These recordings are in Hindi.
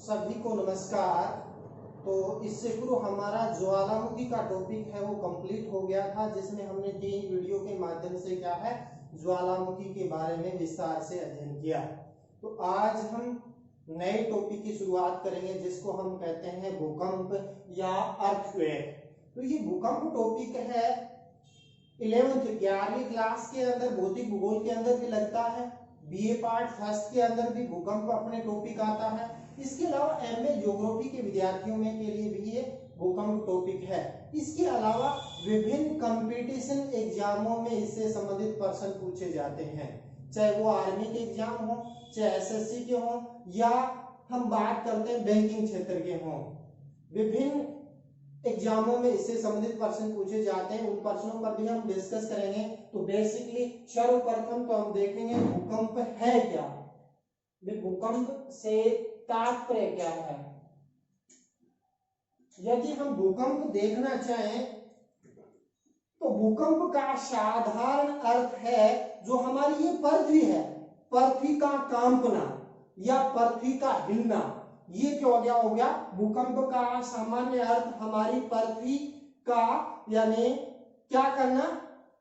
सभी को नमस्कार। तो इससे पूर्व हमारा ज्वालामुखी का टॉपिक है वो कंप्लीट हो गया था, जिसमें हमने 3 वीडियो के माध्यम से क्या है ज्वालामुखी के बारे में विस्तार से अध्ययन किया। तो आज हम नए टॉपिक की शुरुआत करेंगे जिसको हम कहते हैं भूकंप या अर्थक्वेक। तो ये भूकंप टॉपिक है 11वीं क्लास के अंदर भौतिक भूगोल के अंदर भी लगता है, बीए पार्ट फर्स्ट के अंदर भी भूकंप अपने टॉपिक आता है। इसके अलावा एमए ज्योग्राफी के विद्यार्थियों में के लिए भी ये भूकंप टॉपिक है। इसके अलावा विभिन्न कंपटीशन एग्जामों में इससे संबंधित प्रश्न पूछे जाते हैं, चाहे वो आर्मी के एग्जाम हो, चाहे एसएससी के हो, या हम बात करते हैं बैंकिंग क्षेत्र के हो। विभिन्न एग्जामों में इससे संबंधित प्रश्न पूछे जाते हैं, उन प्रश्नों पर भी हम डिस्कस करेंगे। तो बेसिकली सर्वप्रथम तो हम देखेंगे भूकंप है क्या, भूकंप से तात्पर्य क्या है। यदि हम भूकंप देखना चाहें तो भूकंप का साधारण अर्थ है जो हमारी ये पृथ्वी है, पृथ्वी का कांपना या पृथ्वी का हिलना, ये क्या हो गया भूकंप का सामान्य अर्थ हमारी पृथ्वी का यानी क्या करना,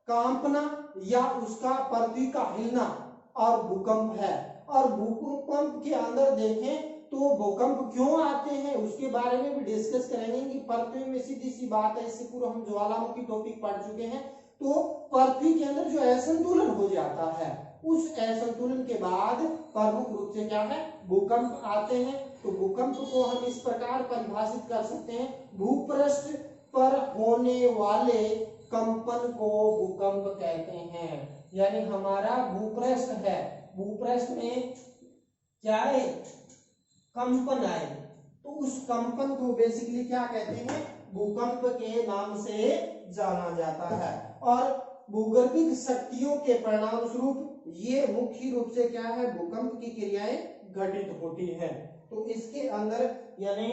कांपना या उसका पृथ्वी का हिलना और भूकंप है। और भूकंप के अंदर देखें तो भूकंप क्यों आते हैं उसके बारे में भी डिस्कस करेंगे कि पृथ्वी में सीधी सी बात है, इससे पूर्व हम ज्वालामुखी टॉपिक पढ़ चुके हैं। तो पृथ्वी के अंदर जो असंतुलन हो जाता है, उस असंतुलन के बाद प्रमुख रूप से क्या है भूकंप आते हैं। तो भूकंप को हम इस प्रकार परिभाषित कर सकते हैं, भूपृष्ठ पर होने वाले कंपन को भूकंप कहते हैं। यानी हमारा भूपृष्ठ है, भूपृष्ठ में क्या है कंपन आए तो उस कंपन को बेसिकली क्या कहते हैं भूकंप के नाम से जाना जाता है। और भूगर्भिक शक्तियों के परिणाम स्वरूप ये मुख्य रूप से क्या है भूकंप की क्रियाएं घटित होती है। तो इसके अंदर यानी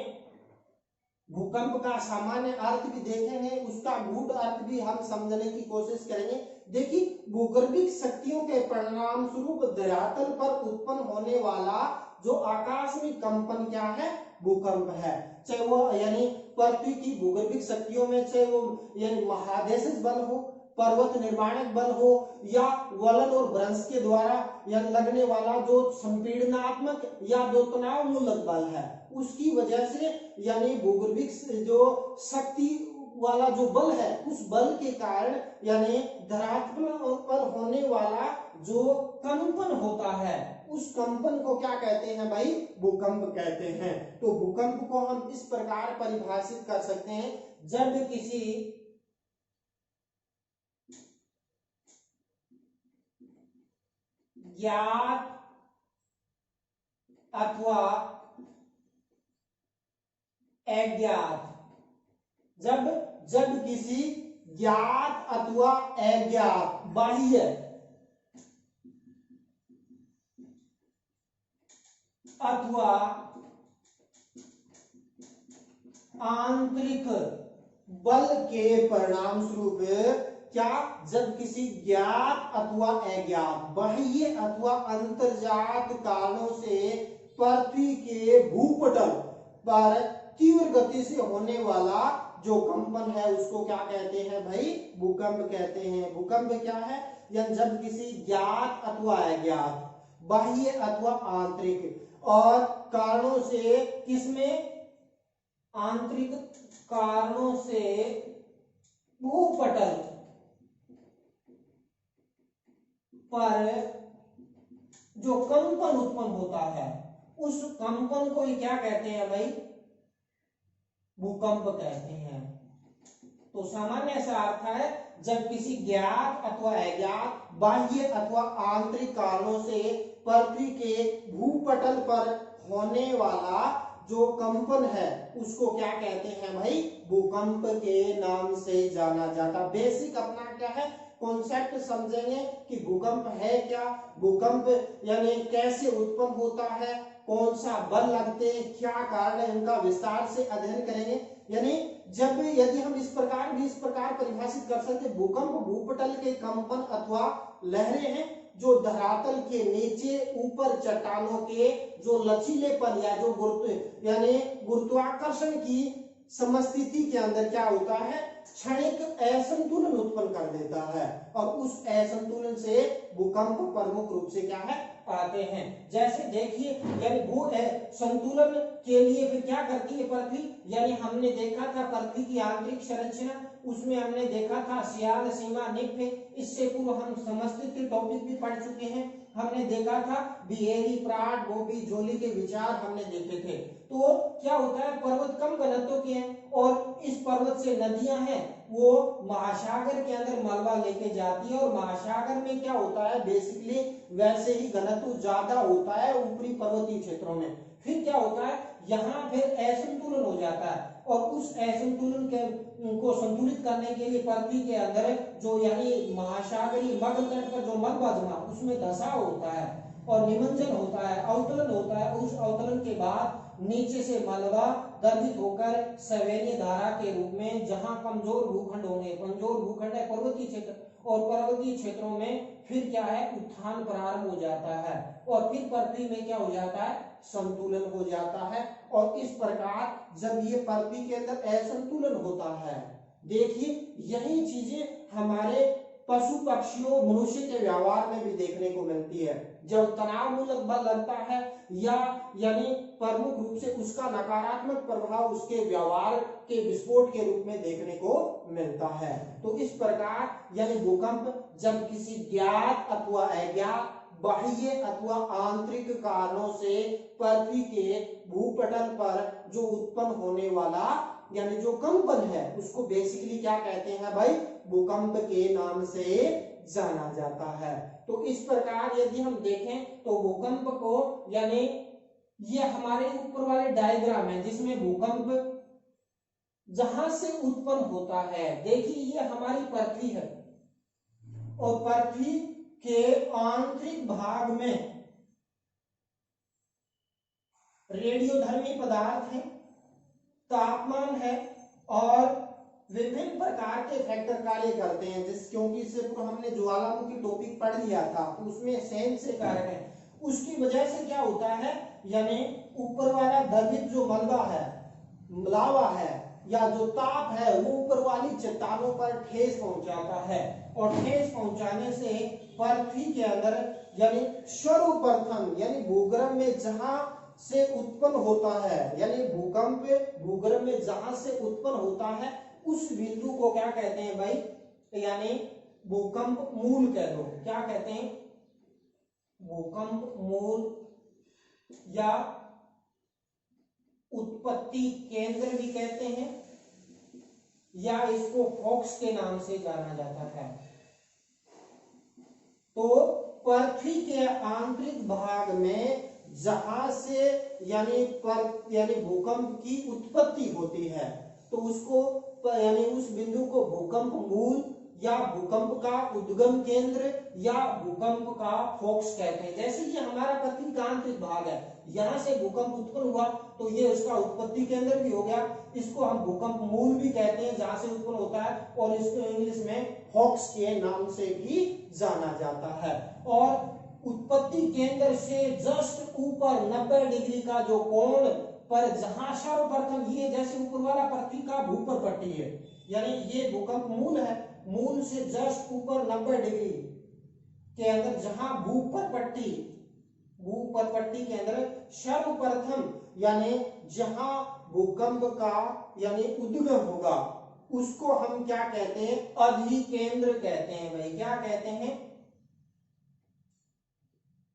भूकंप का सामान्य अर्थ भी देखेंगे, उसका गूढ़ अर्थ भी हम समझने की कोशिश करेंगे। देखिए भूगर्भिक शक्तियों के परिणाम स्वरूप धरातल पर उत्पन्न होने वाला जो आकस्मिक कंपन क्या है भूकंप है। चाहे वो यानी पृथ्वी की भूगर्भिक शक्तियों में चाहे वो यानी महादेशिक बल हो, पर्वत निर्माणक बल हो, या वलन और भ्रंश के द्वारा या लगने वाला जो संपीड़नात्मक या जो तनाव मूलक बल है, उसकी वजह से यानी भूगर्भिक जो शक्ति वाला जो बल है उस बल के कारण यानी धरातल पर होने वाला जो कंपन होता है उस कंपन को क्या कहते हैं भाई भूकंप कहते हैं। तो भूकंप को हम इस प्रकार परिभाषित कर सकते हैं, जब किसी ज्ञात अथवा अज्ञात, जब किसी ज्ञात अथवा अज्ञात बाह्य अथवा आंतरिक बल के परिणाम स्वरूप क्या, जब किसी ज्ञात अथवा अज्ञात बाह्य अथवा अंतर्जात कारणों से पृथ्वी के भूपटल पर तीव्र गति से होने वाला जो कंपन है उसको क्या कहते हैं भाई भूकंप कहते हैं। भूकंप क्या है, या जब किसी ज्ञात अथवा अज्ञात बाह्य अथवा आंतरिक और कारणों से, किसमें आंतरिक कारणों से भूपटल पर जो कंपन उत्पन्न होता है उस कंपन को ही क्या कहते हैं भाई भूकंप कहते हैं। तो सामान्य सा अर्थ है जब किसी ज्ञात अथवा अज्ञात बाह्य अथवा आंतरिक कारणों से पृथ्वी के भूपटल पर होने वाला जो कंपन है उसको क्या कहते हैं भाई भूकंप के नाम से जाना जाता। बेसिक अपना क्या है कॉन्सेप्ट समझेंगे कि भूकंप है क्या, भूकंप यानी कैसे उत्पन्न होता है, कौन सा बल लगते हैं, क्या कारण है, इनका विस्तार से अध्ययन करेंगे। यानी यदि हम इस प्रकार परिभाषित कर सकते भूकंप भूपटल के कंपन अथवा लहरें हैं जो धरातल के नीचे ऊपर चट्टानों के जो लचीलेपन या जो गुरुत्वाकर्षण की समस्थिति के अंदर क्या होता है, क्षणिक असंतुलन उत्पन्न कर देता है और उस असंतुलन से भूकंप प्रमुख रूप से क्या है आते हैं। जैसे देखिए यानी भू संतुलन के लिए फिर क्या करती है पृथ्वी, यानी हमने देखा था पृथ्वी की आंतरिक संरचना, उसमें हमने देखा था सियाल सीमा निग्ध, इससे पूर्व हम समस्थिति टॉपिक भी पढ़ चुके हैं। हमने देखा था बिहेरी प्राट बोबी जोली के विचार हमने देखे थे। तो क्या होता है, पर्वत कम घनत्व के हैं और इस पर्वत से नदियां हैं वो महासागर के अंदर मलबा लेके जाती है और महासागर में क्या होता है बेसिकली वैसे ही घनत्व ज्यादा होता है ऊपरी पर्वतीय क्षेत्रों में। फिर क्या होता है, यहाँ फिर असंतुलन हो जाता है और उस असंतुलन को संतुलित करने के लिए पृथ्वी के अंदर जो यानी महासागरीय मध्य तट पर जो मलबा जमा उसमें धसाव होता है और निमंजन होता है, अवतरण होता है। उस अवतरण के बाद नीचे से मलबा गर्भित होकर सवेनी धारा के रूप में जहां कमजोर भूखंड होंगे, कमजोर भूखंड है पर्वतीय क्षेत्र, और पर्वतीय क्षेत्रों में फिर क्या है उत्थान प्रारंभ हो जाता है और फिर पृथ्वी में क्या हो जाता है संतुलन हो जाता है। और इस प्रकार जब ये पृथ्वी के अंदर असंतुलन होता है, देखिए यही चीजें हमारे पशु पक्षियों मनुष्य के व्यवहार में भी देखने को मिलती है। जब तनाव मूलक बल लगता है या यानी प्रमुख रूप से उसका नकारात्मक प्रभाव उसके व्यवहार के विस्फोट के रूप में देखने को मिलता है। तो इस प्रकार यानी भूकंप जब किसी ज्ञात अथवा अज्ञात बाह्य अथवा आंतरिक कारणों से पृथ्वी के भूपटल पर जो उत्पन्न होने वाला यानी जो कंपन है उसको बेसिकली क्या कहते हैं भाई, भूकंप के नाम से जाना जाता है। तो इस प्रकार यदि हम देखें तो भूकंप को यानी ये हमारे ऊपर वाले डायग्राम है जिसमें भूकंप जहां से उत्पन्न होता है, देखिए ये हमारी पृथ्वी है और पृथ्वी के आंतरिक भाग में रेडियोधर्मी पदार्थ है, तापमान है और विभिन्न प्रकार के फैक्टर कार्य करते हैं क्योंकि इससे पूर्व हमने ज्वालामुखी टॉपिक पढ़ लिया था तो उसमें सेंस से कारक है। उसकी वजह से क्या होता है यानी ऊपर वाला द्रवित जो मलबा है, लावा है या जो ताप है वो ऊपर वाली चट्टानों पर ठेस पहुंचाता है और ठेस पहुंचाने से पृथ्वी के अंदर यानी सर्वप्रथम यानी भूगर्भ में जहां से उत्पन्न होता है यानी भूकंप भूगर्भ में जहां से उत्पन्न होता है उस बिंदु को क्या कहते हैं भाई, यानी भूकंप मूल कह दो। क्या कहते हैं, भूकंप मूल या उत्पत्ति केंद्र भी कहते हैं या इसको फोक्स के नाम से जाना जाता है। तो पृथ्वी के आंतरिक भाग में जहां से यानी भूकंप की उत्पत्ति होती है तो उसको यानी उस बिंदु को भूकंप मूल या भूकंप का उद्गम केंद्र या भूकंप का फोक्स कहते हैं। जैसे कि हमारा पृथ्वी का आंतरिक भाग है, यहां से भूकंप उत्पन्न हुआ तो ये उसका उत्पत्ति केंद्र भी हो गया, इसको हम भूकंप मूल भी कहते हैं जहां से उत्पन्न होता है और इसको इंग्लिश में फोक्स के नाम से भी जाना जाता है। और उत्पत्ति केंद्र से जस्ट ऊपर 90 डिग्री का जो कोण पर जहां सर्वप्रथम ये जैसे ऊपर वाला पृथ्वी का भूपर पट्टी है यानी ये भूकंप मूल है, मूल से जस्ट ऊपर 90 डिग्री के अंदर जहां भूपर पट्टी के अंदर सर्वप्रथम यानी जहां भूकंप का यानी उद्गम होगा उसको हम क्या कहते हैं, अधिकेंद्र कहते हैं भाई। क्या कहते हैं,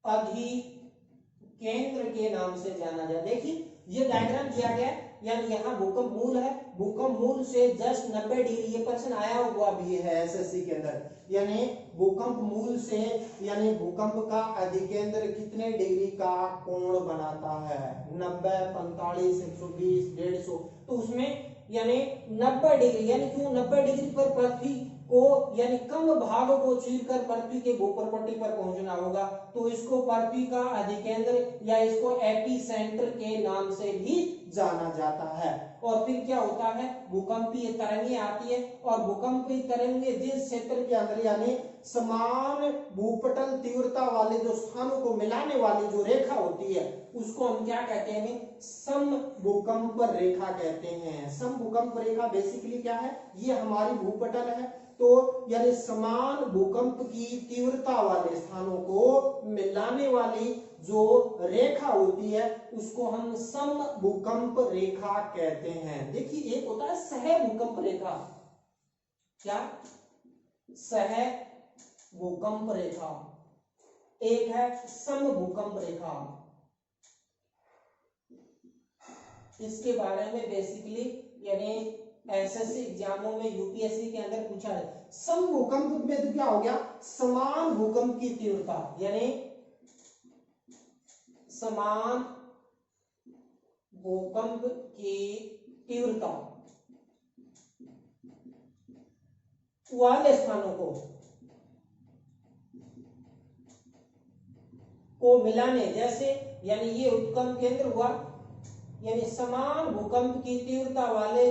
अधिकेंद्र के नाम से जाना जाए। देखिए ये डायग्राम दिया गया यानी यहाँ भूकंप मूल है, भूकंप मूल से जस्ट 90 डिग्री, ये प्रश्न आया हुआ भी है एसएससी के अंदर, यानी भूकंप मूल से यानी भूकंप का अधिकेंद्र कितने डिग्री का कोण बनाता है, 90, 45, 120, 150। तो उसमें यानी 90 डिग्री यानी क्यों 90 डिग्री पर पृथ्वी को यानी कम भाग को चीरकर पृथ्वी के भूपर्पट्टी पर पहुंचना होगा तो इसको पृथ्वी का अधिकेंद्र या इसको एपी सेंटर के नाम से भी जाना जाता है। और फिर क्या होता है, भूकंपीय तरंगे आती है और भूकंपीय तरंगे जिस क्षेत्र के अंदर यानी समान भूपटल तीव्रता वाले जो स्थानों को मिलाने वाली जो रेखा होती है उसको हम क्या कहते हैं, सम भूकंप रेखा कहते हैं। सम भूकंप रेखा बेसिकली क्या है, ये हमारी भूपटल है तो यानी समान भूकंप की तीव्रता वाले स्थानों को मिलाने वाली जो रेखा होती है उसको हम सम भूकंप रेखा कहते हैं। देखिए एक होता है सह भूकंप रेखा, क्या सह भूकंप रेखा, एक है सम भूकंप रेखा। इसके बारे में बेसिकली यानी एसएससी एग्जामों में यूपीएससी के अंदर पूछा है। सम भूकंप में तो क्या हो गया, समान भूकंप की तीव्रता यानी समान भूकंप की तीव्रता वाले स्थानों को मिलाने, जैसे यानी ये उत्कंप केंद्र हुआ यानी समान भूकंप की तीव्रता वाले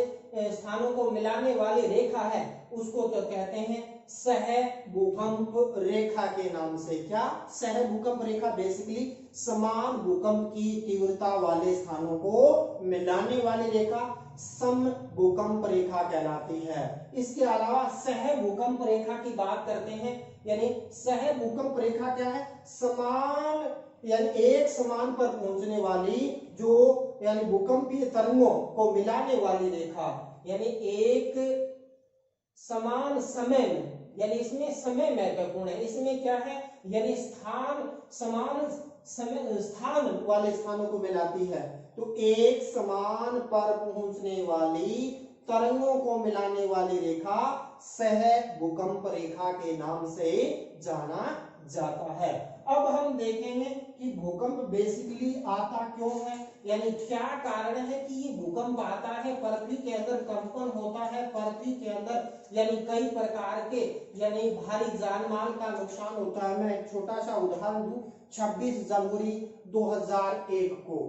स्थानों को मिलाने वाली रेखा है उसको तो कहते हैं सह भूकंप रेखा के नाम से। क्या, सह भूकंप रेखा बेसिकली समान भूकंप की तीव्रता वाले स्थानों को मिलाने वाली रेखा सम भूकंप रेखा कहलाती है। इसके अलावा सह भूकंप रेखा की बात करते हैं यानी सह भूकंप रेखा क्या है, समान यानी एक समान पर पहुंचने वाली जो यानी भूकंपीय तरंगों को मिलाने वाली रेखा यानी एक समान समय में, यानी इसमें समय महत्वपूर्ण है, इसमें क्या है यानी स्थान समान समय स्थान वाले स्थानों को मिलाती है तो एक समान पर पहुंचने वाली तरंगों को मिलाने वाली रेखा सह भूकंप रेखा के नाम से जाना जाता है। अब हम देखेंगे कि भूकंप बेसिकली आता क्यों है, यानी क्या कारण है कि ये भूकंप आता है, पृथ्वी के अंदर कंपन होता है, पृथ्वी के अंदर यानी कई प्रकार के यानी भारी जान माल का नुकसान होता है। मैं एक छोटा सा उदाहरण दूं, 26 जनवरी 2001 को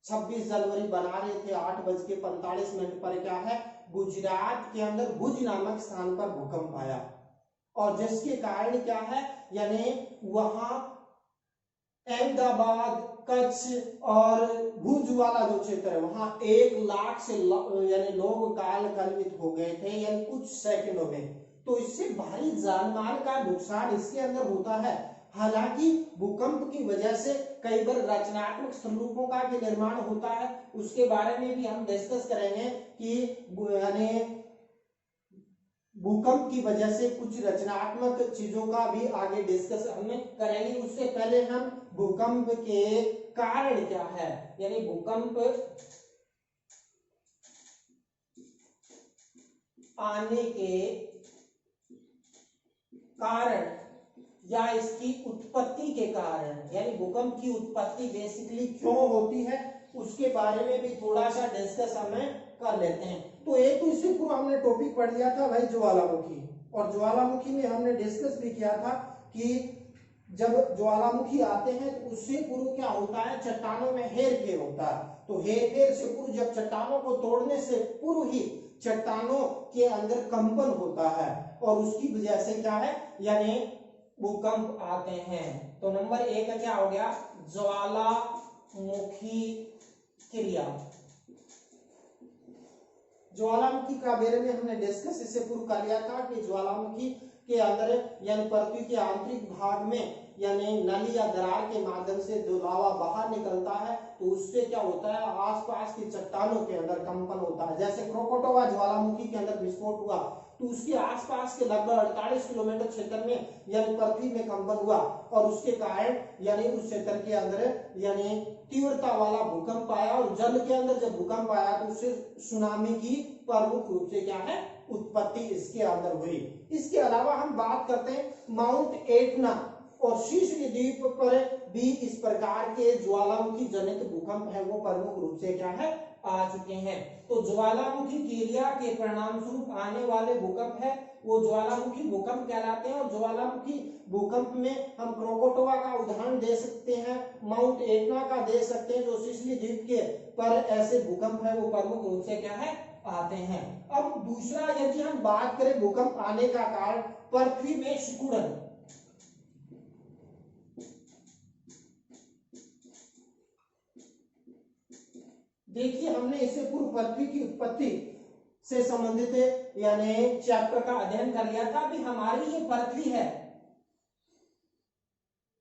26 जनवरी बना रहे थे 8:45 पर क्या है, गुजरात के अंदर भुज नामक स्थान पर भूकंप आया और जिसके कारण क्या है यानी वहां अहमदाबाद, कच्छ और भुज वाला जो क्षेत्र है वहां 1 लाख से यानी लोग काल कलवित हो गए थे यानी कुछ सेकंडों में। तो इससे भारी जान माल का नुकसान इसके अंदर होता है। हालांकि भूकंप की वजह से कई बार रचनात्मक स्वरूपों का भी निर्माण होता है, उसके बारे में भी हम डिस्कस करेंगे कि यानी भूकंप की वजह से कुछ रचनात्मक चीजों का भी आगे डिस्कस हम करेंगे। उससे पहले हम भूकंप के कारण क्या है यानी भूकंप आने के कारण या इसकी उत्पत्ति के कारण यानी भूकंप की उत्पत्ति बेसिकली क्यों होती है उसके बारे में भी थोड़ा सा डिस्कस हमें कर लेते हैं। तो एक तो इससे पूर्व हमने टॉपिक पढ़ लिया था भाई ज्वालामुखी, और ज्वालामुखी में हमने डिस्कस भी किया था कि जब ज्वालामुखी आते हैं तो उससे पूर्व क्या होता है, चट्टानों में हेर फेर होता है। तो हेर फेर से पूर्व जब चट्टानों को तोड़ने से पूर्व ही चट्टानों के अंदर कंपन होता है और उसकी वजह से क्या है यानी भूकंप आते हैं। तो नंबर 1 का क्या हो गया, ज्वालामुखी क्रिया। ज्वालामुखी के बारे में हमने डिस्कस इससे पूर्व कर लिया था कि ज्वालामुखी के अंदर यानी पृथ्वी के आंतरिक भाग में यानी नली या दरार के माध्यम से जो लावा बाहर निकलता है तो उससे क्या होता है, आसपास की चट्टानों के अंदर कंपन होता है। जैसे क्रोकोटोवा ज्वालामुखी के अंदर विस्फोट हुआ तो उसके आसपास के लगभग 48 किलोमीटर क्षेत्र में यानी पृथ्वी में कंपन हुआ और उसके कारण यानी उस क्षेत्र के अंदर यानी तीव्रता वाला भूकंप आया और जल के अंदर जब भूकंप आया तो उससे सुनामी की प्रमुख रूप से क्या है उत्पत्ति इसके अंदर हुई। इसके अलावा हम बात करते हैं माउंट एटना और सिसिली द्वीप पर भी इस प्रकार के ज्वालामुखी जनित भूकंप है वो प्रमुख रूप से क्या है आ चुके हैं। तो ज्वालामुखी क्रिया के परिणाम स्वरूप आने वाले भूकंप है वो ज्वालामुखी भूकंप कहलाते हैं। और ज्वालामुखी भूकंप में हम क्रोकोटोवा का उदाहरण दे सकते हैं, माउंट एटना का दे सकते हैं, जो सिसिली द्वीप के पर ऐसे भूकंप है वो प्रमुख रूप से क्या है आते हैं। अब दूसरा यदि हम बात करें भूकंप आने का कारण, पृथ्वी में सिकुड़न। देखिए हमने इससे पूर्व पृथ्वी की उत्पत्ति से संबंधित यानी चैप्टर का अध्ययन कर लिया था। अभी हमारी ये पृथ्वी है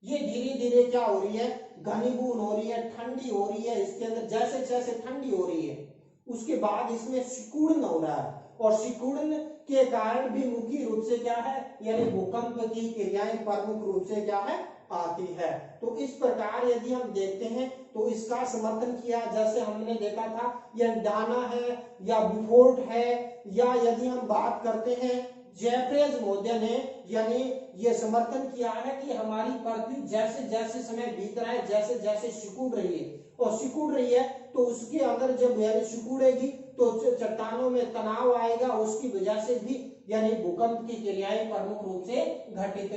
ये धीरे धीरे क्या हो रही है घनीभूत हो रही है, ठंडी हो रही है। इसके अंदर जैसे जैसे ठंडी हो रही है उसके बाद इसमें सिकुड़न हो रहा है और सिकुड़न के कारण भी मुख्य रूप से क्या है यानी भूकंप की क्रियाएं प्रमुख रूप से क्या है आती है। तो इस प्रकार यदि हम देखते हैं तो इसका समर्थन किया, जैसे हमने देखा था यह डाना है या बुफोर्ट है, या यदि हम बात करते हैं जेफ्रेज मोदिया ने यानी ये समर्थन किया है कि हमारी पृथ्वी जैसे जैसे समय बीत रहा है जैसे जैसे सिकुड़ रही है और सिकुड़ रही है तो उसके अंदर जब यानी सिकुड़ेगी तो चट्टानों में तनाव आएगा, उसकी वजह से भी यानी भूकंप की क्रियाएं प्रमुख रूप से घटित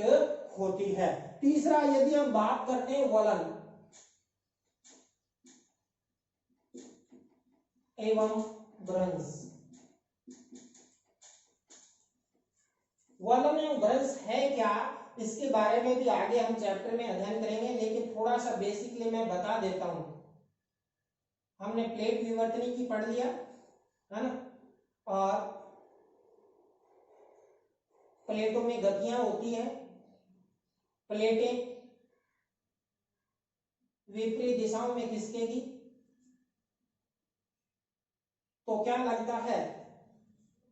होती है। तीसरा यदि हम बात करते हैं वलन एवं भ्रंश। वलन एवं भ्रंश है क्या इसके बारे में भी आगे हम चैप्टर में अध्ययन करेंगे, लेकिन थोड़ा सा बेसिकली मैं बता देता हूं। हमने प्लेट विवर्तनी की पढ़ लिया है ना, और प्लेटों में गतियां होती है, प्लेटें विपरीत दिशाओं में खिसकेगी तो क्या लगता है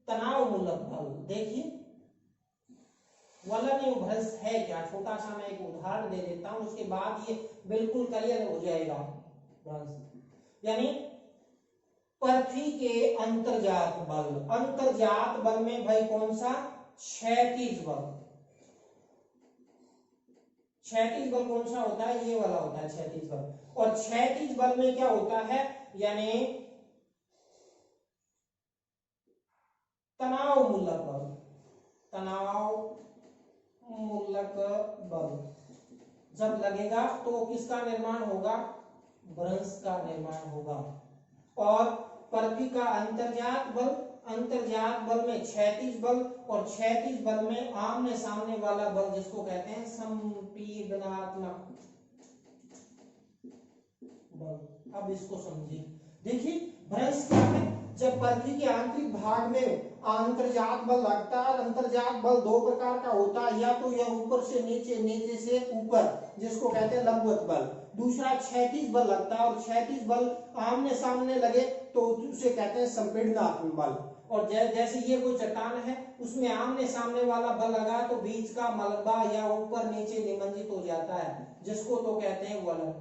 तनाव मूलक बल। देखिए वलन एवं भ्रंश है क्या, छोटा सा मैं एक उदाहरण दे देता हूं उसके बाद ये बिल्कुल क्लियर हो जाएगा। भ्रंश यानी पृथ्वी के अंतर्जात बल, अंतर्जात बल में भाई कौन सा क्षैतिज बल, क्षैतिज बल कौन सा होता है ये वाला होता है क्षैतिज बल। और क्षैतिज बल में क्या होता है यानी तनाव मूलक बल, तनाव मूलक बल जब लगेगा तो किसका निर्माण होगा भ्रंश का निर्माण होगा। और पृथ्वी का अंतर्जात बल, अंतर्जात बल में क्षैतिज बल और क्षैतिज बल में आमने सामने वाला बल जिसको कहते हैं संपीड़नात्मक बल। अब इसको समझिए, देखिए भ्रंश क्या है, जब पृथ्वी के आंतरिक भाग में अंतर्जात बल लगता है। अंतर्जात बल दो प्रकार का होता है, या तो यह ऊपर से नीचे, नीचे से ऊपर जिसको कहते हैं लंबवत बल, दूसरा क्षैतिज बल लगता है। और क्षैतिज बल आमने सामने लगे तो उसे कहते हैं संपीड़नात्मक बल। और जैसे ये कोई चट्टान है उसमें आमने सामने वाला बल लगा तो बीच का मलबा या ऊपर नीचे निमंजित हो जाता है जिसको तो कहते हैं वलन।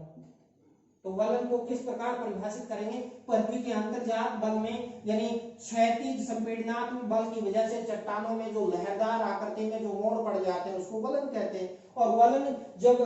तो वलन को किस प्रकार परिभाषित करेंगे, पृथ्वी के अंतर्जात बल में यानी क्षैतिज संपीड़नात्मक बल की वजह से चट्टानों में जो लहरदार आकृति में जो मोड़ पड़ जाते हैं उसको वलन कहते हैं। और वलन जब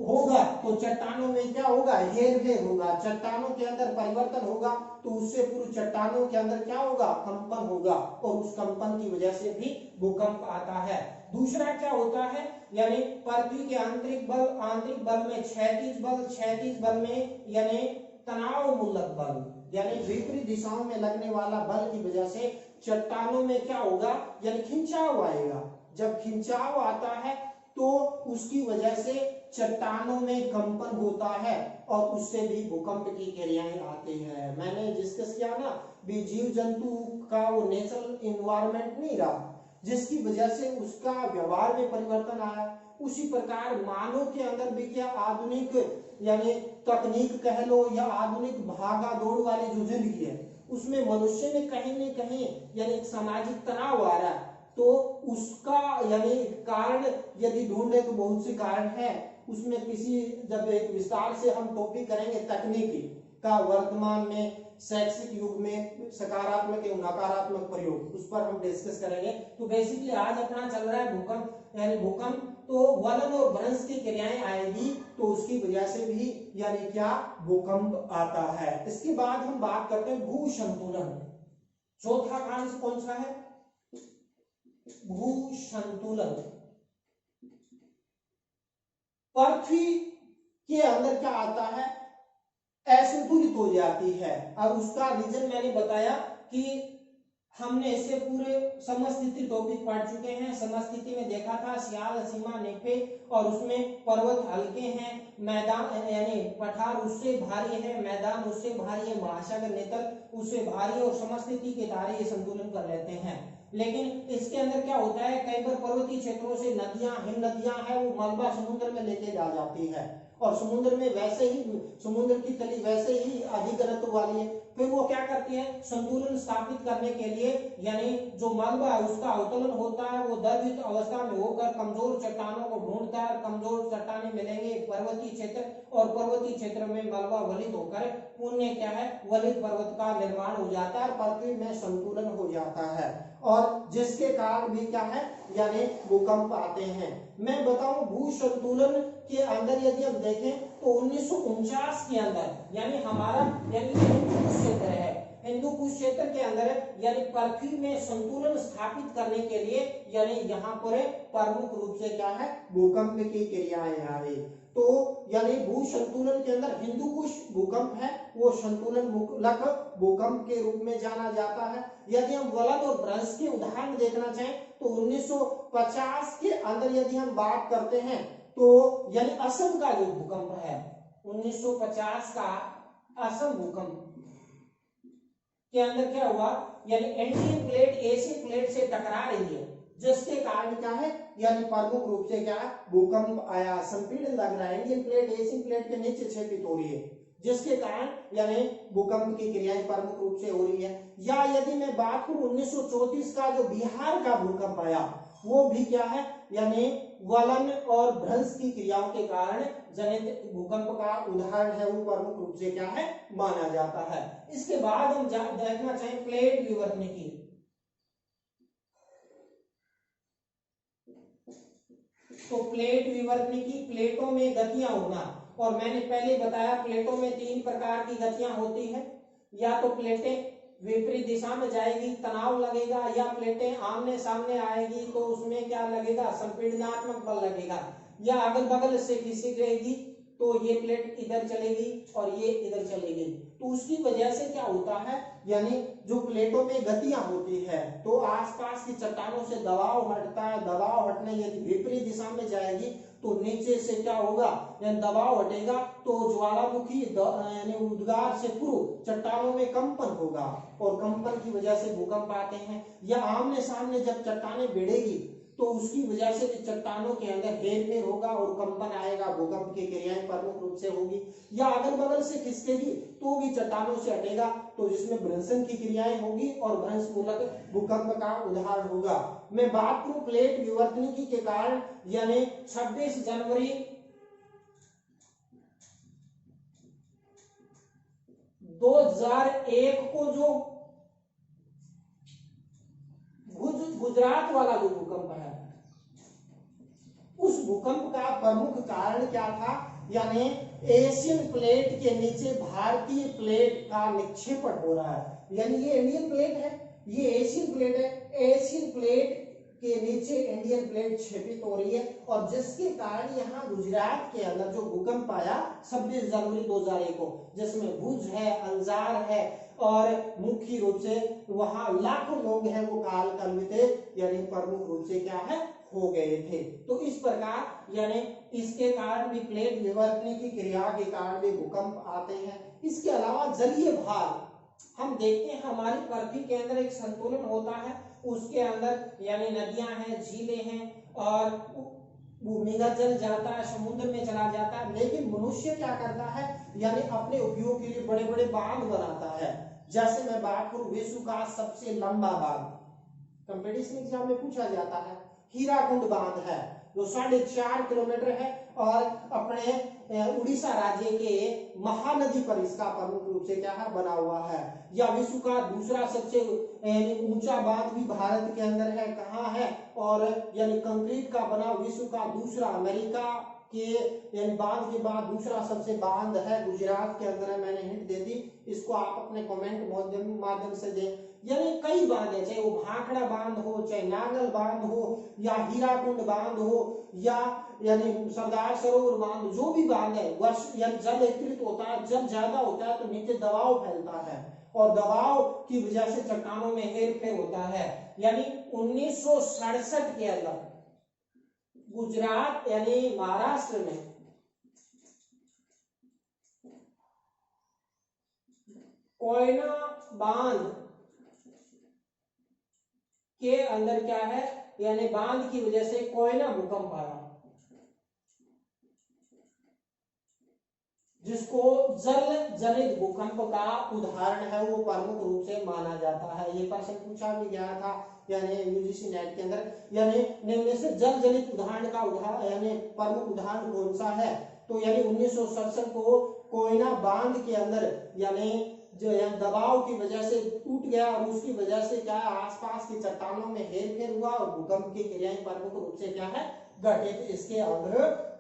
होगा तो चट्टानों में क्या होगा हेर फेर होगा, चट्टानों के अंदर परिवर्तन होगा तो उससे पूरी चट्टानों के अंदर क्या होगा कंपन होगा और उस कंपन की वजह से भी भूकंप आता है। दूसरा क्या होता है यानी पृथ्वी के आंतरिक बल, आंतरिक बल में क्षैतिज बल, क्षैतिज बल में यानी तनाव मूलक बल यानी विपरीत दिशाओं में लगने वाला बल की वजह से चट्टानों में क्या होगा यानी खिंचाव आएगा। जब खिंचाव आता है तो उसकी वजह से चट्टानों में कंपन होता है और उससे भी भूकंप की क्रियाएं आती है। मैंने डिस्कस किया ना भी जीव जंतु का वो नेचुरल इन्वायरमेंट नहीं रहा जिसकी वजह से उसका व्यवहार में परिवर्तन आया, उसी प्रकार मानव के अंदर भी क्या आधुनिक यानी तकनीक कह लो या आधुनिक भागा दौड़ वाली जो जिंदगी है उसमें मनुष्य में कहीं न कहीं यानी एक सामाजिक तनाव आ रहा है। तो उसका यानी कारण यदि ढूंढे तो बहुत से कारण है, उसमें किसी जब एक विस्तार से हम टॉपिक करेंगे तकनीकी का वर्तमान में शैक्षिक युग में सकारात्मक एवं नकारात्मक प्रयोग उस पर हम डिस्कस करेंगे। तो बेसिकली आज अपना चल रहा है भूकंप यानी भूकंप तो वलन और भ्रंश की क्रियाएं आएगी तो उसकी वजह से भी यानी क्या भूकंप आता है। इसके बाद हम बात करते हैं भू संतुलन। चौथा कांड कौन सा है? भू संतुलन। पृथ्वी के अंदर क्या आता है? असंतुलित हो जाती है। और उसका रीजन मैंने बताया कि हमने इससे पूरे समस्थिति टॉपिक पढ़ चुके हैं। समस्थिति में देखा था सियाल, सीमा, नेफे, और उसमें पर्वत हल्के हैं, मैदान यानी पठार उससे भारी है, मैदान उससे भारी है, महासागर नेतल उससे भारी है, और समस्थिति के तारे ये संतुलन कर लेते हैं। लेकिन इसके अंदर क्या होता है, कई बार पर्वतीय क्षेत्रों से नदियां, हिम नदियां है, वो मलबा समुद्र में लेके जा जाती है, और समुद्र में वैसे ही समुद्र की तली वैसे ही अधिक घनत्व वाली है। फिर वो क्या करती है, संतुलन स्थापित करने के लिए यानी जो मलबा है उसका अवतरण होता है, वो द्रवित अवस्था में होकर कमजोर चट्टानों को ढूंढता है, कमजोर चट्टानें मिलेंगे पर्वतीय क्षेत्र, और पर्वतीय क्षेत्र में मलबा वलित होकर पुण्य क्या है, वलित पर्वत का निर्माण हो जाता है, पृथ्वी में संतुलन हो जाता है, और जिसके कारण भी क्या है यानी भूकंप आते हैं। मैं बताऊं भू संतुलन के अंदर यदि हम देखें तो 1949 के अंदर यानी हमारा यानी हिंदू कुश क्षेत्र है, हिंदू कुश क्षेत्र के अंदर यानी पृथ्वी में संतुलन स्थापित करने के लिए यानी यहाँ पर प्रमुख रूप से क्या है भूकंप की क्रियाएं आई। तो यानी भू संतुलन के अंदर हिंदू कुश भूकंप है, वो संतुलन मूलक भूकंप के रूप में जाना जाता है। यदि हम वलन और भ्रंश के उदाहरण देखना चाहें तो 1950 के अंदर यदि हम बात करते हैं तो यानी असम का जो भूकंप है 1950 का असम भूकंप के अंदर क्या हुआ, यानी इंडियन प्लेट एशियन प्लेट से टकरा रही है, जिसके कारण क्या है यानी प्रमुख रूप से क्या भूकंप आया, संपीड़न लग रहा है, इंडियन प्लेट एशियन प्लेट के नीचे क्षेपित हो रही है, जिसके कारण यानी भूकंप की क्रियाएं प्रमुख रूप से हो रही है। या यदि मैं बात करूं 1934 का जो बिहार का भूकंप आया, वो भी क्या है यानी वलन और भ्रंश की क्रियाओं के कारण जनित भूकंप का उदाहरण है, वो प्रमुख रूप से क्या है माना जाता है। इसके बाद हम देखना चाहें प्लेट विवर्तनिकी। तो प्लेट विवर्तनिकी, प्लेटों में गतियां होना, और मैंने पहले बताया प्लेटों में 3 प्रकार की गतियां होती है, या तो प्लेटें विपरीत दिशा में जाएगी तनाव लगेगा, या प्लेटें आमने सामने आएगी तो उसमें क्या लगेगा संपीड़नात्मक बल लगेगा, या अगल बगल से खिसक रहेगी तो ये प्लेट इधर चलेगी और ये इधर चलेगी। तो उसकी वजह से क्या होता है यानी जो प्लेटों में गतियां होती है तो आसपास की चट्टानों से दबाव हटता है, दबाव हटने यदि विपरीत दिशा में जाएगी तो नीचे से क्या होगा यानी दबाव हटेगा तो ज्वालामुखी यानी उद्गार से पूर्व चट्टानों में कंपन होगा, और कंपन की वजह से भूकंप आते हैं। या आमने सामने जब चट्टानें भिड़ेगी तो उसकी वजह से भी चट्टानों के अंदर हेरफेर होगा और कंपन आएगा, भूकंप की क्रियाएं प्रमुख रूप से होगी। या अगल बगल से खिसकेगी तो भी चट्टानों से हटेगा, तो जिसमें भ्रंशन की क्रियाएं होगी और भ्रंश मूलक भूकंप का उदाहरण होगा। मैं बात करूं प्लेट विवर्तनिकी के कारण यानी 26 जनवरी 2001 को जो गुजरात वाला जो भूकंप है, उस भूकंप का प्रमुख कारण क्या था यानी एशियन प्लेट के नीचे भारतीय प्लेट का निक्षेपण हो रहा है। यानी ये इंडियन प्लेट है, ये एशियन प्लेट है, एशियन प्लेट के नीचे इंडियन प्लेट क्षेपित हो रही है, और जिसके कारण यहाँ गुजरात के अंदर जो भूकंप आया 26 जनवरी 2001 को, जिसमें भुज है, अंजार है, और मुख्य रूप से वहां लाखों लोग हैं वो काल कल्पित यानी प्रमुख रूप से क्या है हो गए थे। तो इस प्रकार यानी इसके कारण भी प्लेट विवर्तनिकी की क्रिया के कारण भी भूकंप आते हैं। इसके अलावा जलीय भार हम देखते हैं हमारी पृथ्वी के अंदर एक संतुलन होता है, उसके अंदर यानी नदियां हैं, झीलें हैं, और भूमिगत जल जाता है, समुद्र में चला जाता है। लेकिन मनुष्य क्या करता है यानी अपने उपयोग के लिए बड़े बड़े बांध बनाता है। जैसे मैं बात करूं विश्व का सबसे लंबा बांध, कंपटीशन एग्जाम में पूछा जाता है, हीराकुंड बांध है जो 4.5 किलोमीटर है, और अपने उड़ीसा राज्य के महानदी पर इसका प्रमुख रूप से क्या है बना हुआ है। या विश्व का दूसरा सबसे ऊंचा बांध भी भारत के अंदर है, कहाँ है, और यानी कंक्रीट का बना विश्व का दूसरा, अमेरिका के यानी बांध के बाद दूसरा सबसे बांध है गुजरात के अंदर है। मैंने हिंट दे दी, इसको आप अपने कमेंट माध्यम से दें। यानी कई बांध है, चाहे वो भाखड़ा बांध हो, चाहे नांगल बांध हो, या हीराकुंड बांध हो, या यानी सरदार सरोवर बांध, जो भी बांध है वर्ष यानी जल एकत्रित होता है, जल ज्यादा होता है तो नीचे दबाव फैलता है और दबाव की वजह से चट्टानों में हेरफेर होता है। यानी 1967 के अंदर गुजरात यानी महाराष्ट्र में कोयना बांध के अंदर क्या है, यानी बांध की वजह से कोयना भूकंप आया, जिसको जल जनित भूकंप का उदाहरण है, वो प्रमुख रूप से माना जाता है। ये प्रश्न पूछा भी गया था यानी यूजीसी नेट के अंदर, यानी निम्न से जल जनित उदाहरण का यानी प्रमुख उदाहरण कौन सा है, तो यानी 1967 को कोयना बांध के अंदर यानी जो दबाव की वजह से टूट गया और उसकी वजह से क्या है आसपास की चट्टानों में हेरफेर हुआ और भूकंप की क्रियाएं प्रमुख रूप से क्या है घटित इसके अंदर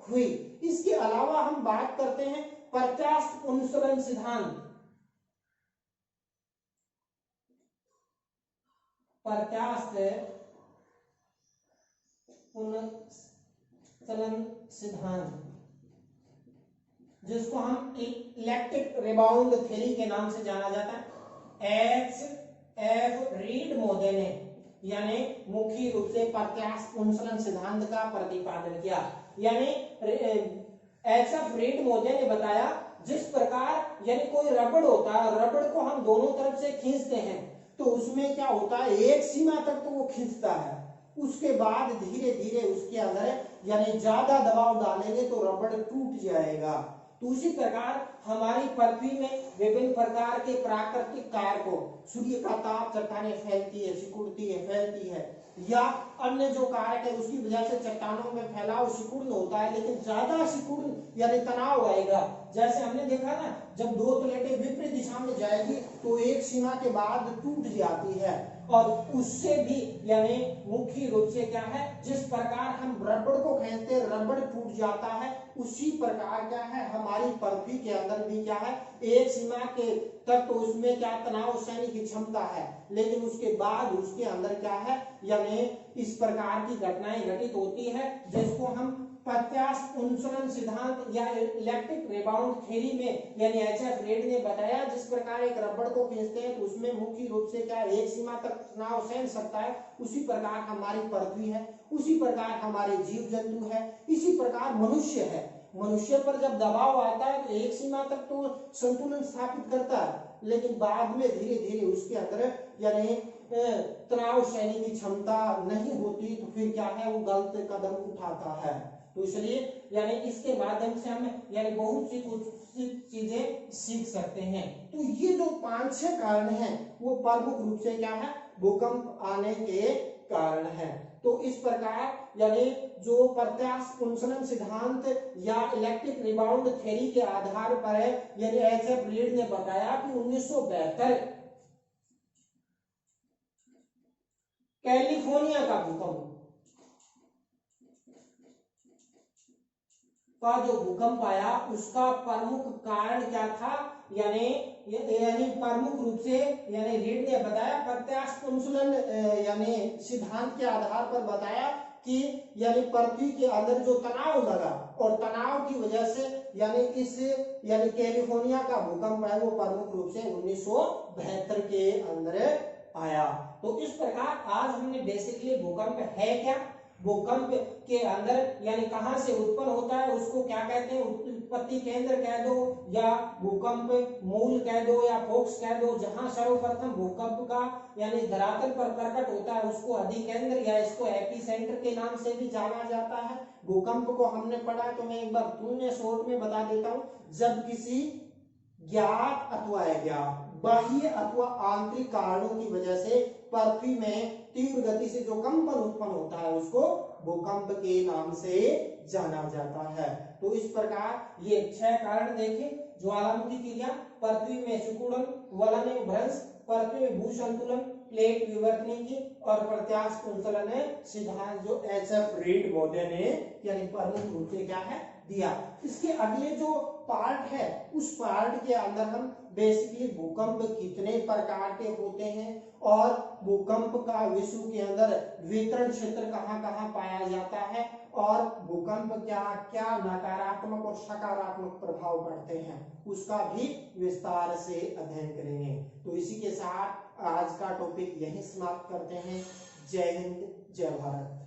हुई। इसके अलावा हम बात करते हैं प्रत्यास्थ पुनर्चलन सिद्धांत। प्रत्यास्थ पुनर्चलन सिद्धांत, जिसको हम इलेक्ट्रिक रिबाउंड थ्योरी के नाम से जाना जाता है। एफ रीड महोदय ने यानी मुख्य रूप से प्रत्यास्थ पुनर्चलन सिद्धांत का प्रतिपादन किया। यानी एफ रीड महोदय ने बताया जिस प्रकार यानी कोई रबड़ होता है, रबड़ को हम दोनों तरफ से खींचते हैं तो उसमें क्या होता है एक सीमा तक तो वो खींचता है, उसके बाद धीरे धीरे उसके अंदर यानी ज्यादा दबाव डालेंगे तो रबड़ टूट जाएगा। तो उसी प्रकार हमारी पृथ्वी में विभिन्न प्रकार के प्राकृतिक कारकों, सूर्य का ताप, चट्टानें फैलती है, सिकुड़ती है, फैलती है, या अन्य जो कारक है उसकी वजह से चट्टानों में फैलाव सिकुड़न होता है, लेकिन ज्यादा सिकुड़न यानी तनाव आएगा। जैसे हमने देखा ना जब दो प्लेटें विपरीत दिशा में जाएगी तो एक सीमा के बाद टूट जाती है, और उससे भी यानी मुख्य रूप से क्या है जिस प्रकार हम रबड़ को खींचते रबड़ टूट जाता है, उसी प्रकार क्या है हमारी पृथ्वी के अंदर भी क्या है एक सीमा के तक तो उसमें क्या तनाव सहने की क्षमता है, लेकिन उसके बाद उसके अंदर क्या है यानी इस प्रकार की घटनाएं घटित होती है, जिसको हम प्रत्यास्थ पुनर्चलन सिद्धांत या इलेक्ट्रिक रिबाउंड थ्योरी में यानी एच.एफ. रीड ने बताया जिस प्रकार एक रबड़ को खींचते हैं तो उसमें मुख्य रूप से क्या एक सीमा तक तनाव सहन सकता है, उसी प्रकार हमारी पृथ्वी है, उसी प्रकार हमारे जीव जंतु है, इसी प्रकार मनुष्य है। मनुष्य पर जब दबाव आता है तो एक सीमा तक तो संतुलन स्थापित करता है, लेकिन बाद में धीरे धीरे उसके अंदर यानी तनाव सहने की क्षमता नहीं होती तो फिर क्या है वो गलत कदम उठाता है। तो इसलिए यानी इसके माध्यम से हम यानी बहुत सी कुछ चीजें सीख सकते हैं। तो ये जो 5-6 कारण हैं वो प्रमुख रूप से क्या है भूकंप आने के कारण है। तो इस प्रकार यानी जो प्रत्यास्थ पुनर्चलन सिद्धांत या इलेक्ट्रिक रिबाउंड थ्योरी के आधार पर है यानी एच.एफ. रीड ने बताया कि 1972 कैलिफोर्निया का भूकंप का जो भूकंप आया उसका प्रमुख कारण क्या था, यानी प्रमुख रूप से यानी रीड ने बताया प्रत्यास्थ पुनर्चलन यानी सिद्धांत के आधार पर बताया कि यानी पृथ्वी के अंदर जो तनाव लगा और तनाव की वजह से यानी इस यानी कैलिफोर्निया का भूकंप है वो प्रमुख रूप से 1972 के अंदर आया। तो इस प्रकार आज हमने बेसिकली भूकंप है क्या, भूकंप के अंदर यानी कहां से उत्पन्न होता है उसको क्या कहते हैं, उत्पत्ति केंद्र कह दो या भूकंप मूल कह दो या फोक्स कह दो, जहां सर्वप्रथम भूकंप का यानी धरातल पर प्रकट होता है उसको अधिकेंद्र या इसको एपिसेंटर के नाम से भी जाना जाता है। भूकंप को हमने पढ़ा तो मैं एक बार तुमने शॉर्ट में बता देता हूं, जब किसी ज्ञात अथवा अज्ञात बाह्य अथवा आंतरिक कारणों की वजह से पृथ्वी में तीव्र गति से जो कंपन उत्पन्न होता है उसको भूकंप के नाम से जाना जाता है। तो इस प्रकार ये 6 कारण देखे। ज्वालामुखी क्रिया, पृथ्वी में सिकुड़न, वलन में भ्रंश, पृथ्वी में भू संतुलन, प्लेट विवर्तनी की और प्रत्यास्थ कुंतलन सिद्धांत जो एच.एफ. रीड महोदय ने यानी प्रमुख रूप से क्या है दिया। इसके अगले जो पार्ट है उस पार्ट के अंदर हम बेसिकली भूकंप कितने प्रकार के होते हैं और भूकंप का विश्व के अंदर वितरण क्षेत्र कहाँ कहाँ पाया जाता है और भूकंप क्या क्या नकारात्मक और सकारात्मक प्रभाव पड़ते हैं उसका भी विस्तार से अध्ययन करेंगे। तो इसी के साथ आज का टॉपिक यहीं समाप्त करते हैं। जय हिंद, जय भारत।